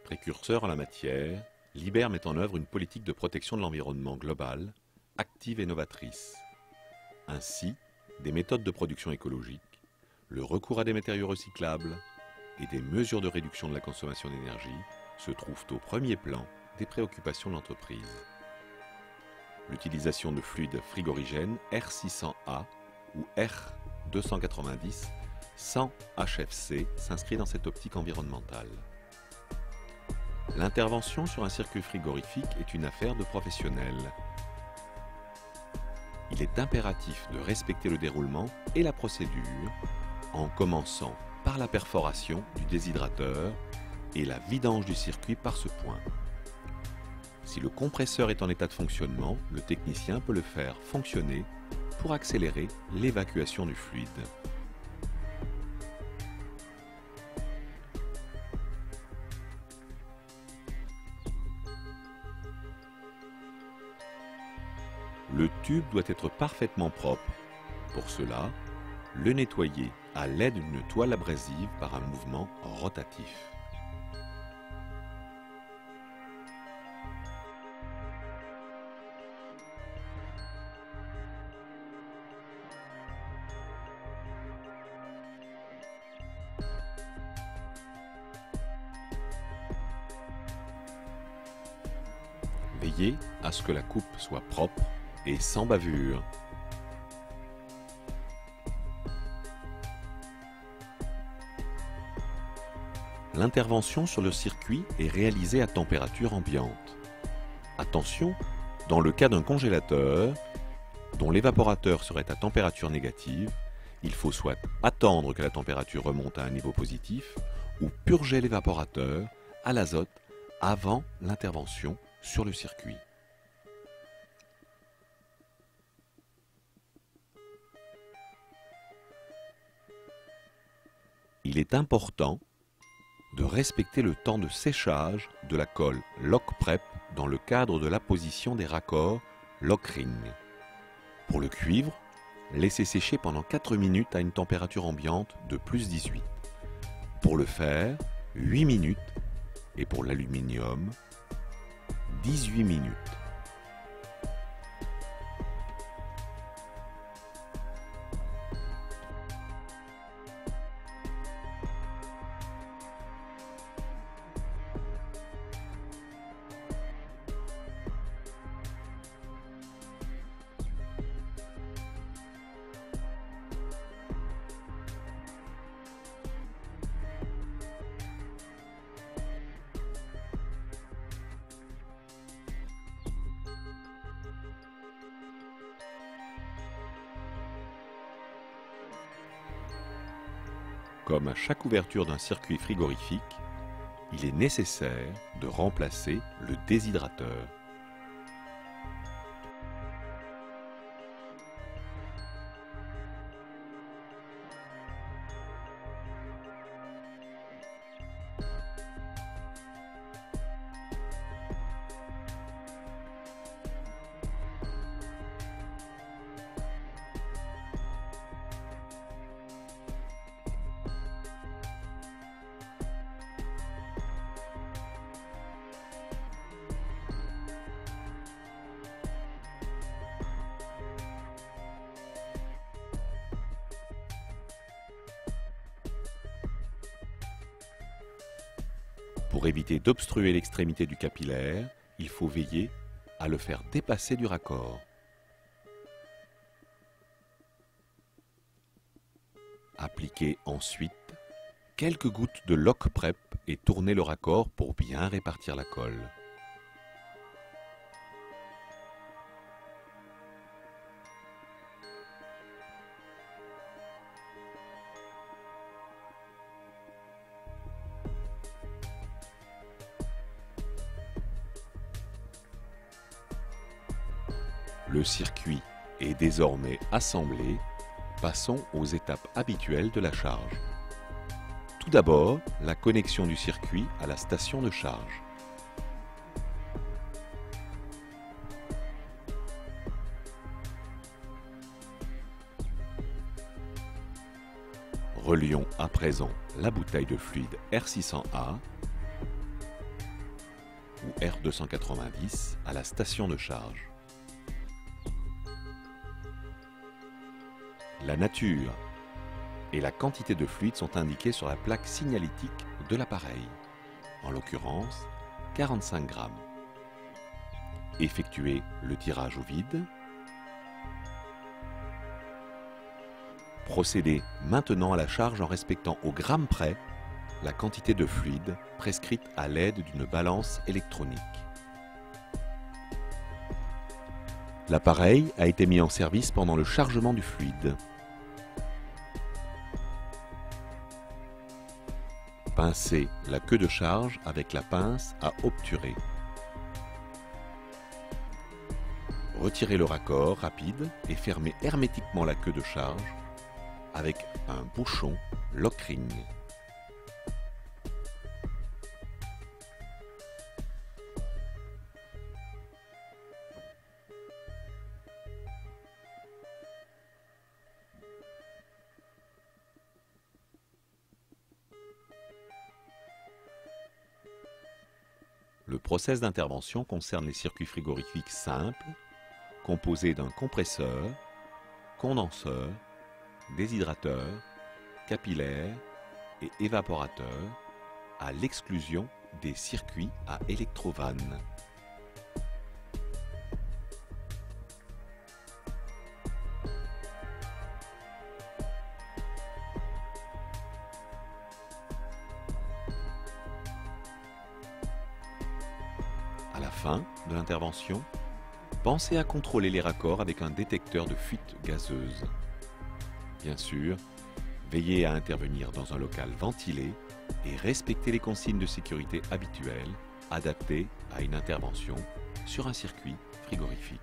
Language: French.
Précurseur en la matière, l'IBER met en œuvre une politique de protection de l'environnement globale, active et novatrice. Ainsi, des méthodes de production écologique, le recours à des matériaux recyclables et des mesures de réduction de la consommation d'énergie se trouvent au premier plan des préoccupations de l'entreprise. L'utilisation de fluides frigorigènes R600A ou R290 sans HFC s'inscrit dans cette optique environnementale. L'intervention sur un circuit frigorifique est une affaire de professionnels. Il est impératif de respecter le déroulement et la procédure en commençant par la perforation du déshydrateur et la vidange du circuit par ce point. Si le compresseur est en état de fonctionnement, le technicien peut le faire fonctionner pour accélérer l'évacuation du fluide. Le tube doit être parfaitement propre. Pour cela, le nettoyer à l'aide d'une toile abrasive par un mouvement rotatif. Veillez à ce que la coupe soit propre et sans bavure. L'intervention sur le circuit est réalisée à température ambiante. Attention, dans le cas d'un congélateur, dont l'évaporateur serait à température négative, il faut soit attendre que la température remonte à un niveau positif ou purger l'évaporateur à l'azote avant l'intervention sur le circuit. Il est important de respecter le temps de séchage de la colle Lock-Prep dans le cadre de l'apposition des raccords Lock-Ring. Pour le cuivre, laissez sécher pendant 4 minutes à une température ambiante de plus 18. Pour le fer, 8 minutes et pour l'aluminium, 18 minutes. Comme à chaque ouverture d'un circuit frigorifique, il est nécessaire de remplacer le déshydrateur. Pour éviter d'obstruer l'extrémité du capillaire, il faut veiller à le faire dépasser du raccord. Appliquez ensuite quelques gouttes de Lock-Prep et tournez le raccord pour bien répartir la colle. Le circuit est désormais assemblé. Passons aux étapes habituelles de la charge. Tout d'abord, la connexion du circuit à la station de charge. Relions à présent la bouteille de fluide R600A ou R290 à la station de charge. La nature et la quantité de fluide sont indiquées sur la plaque signalétique de l'appareil, en l'occurrence 45 grammes. Effectuez le tirage au vide. Procédez maintenant à la charge en respectant au gramme près la quantité de fluide prescrite à l'aide d'une balance électronique. L'appareil a été mis en service pendant le chargement du fluide. Pincez la queue de charge avec la pince à obturer. Retirez le raccord rapide et fermez hermétiquement la queue de charge avec un bouchon lock-ring. Le process d'intervention concerne les circuits frigorifiques simples, composés d'un compresseur, condenseur, déshydrateur, capillaire et évaporateur, à l'exclusion des circuits à électrovannes. À la fin de l'intervention, pensez à contrôler les raccords avec un détecteur de fuite gazeuse. Bien sûr, veillez à intervenir dans un local ventilé et respectez les consignes de sécurité habituelles adaptées à une intervention sur un circuit frigorifique.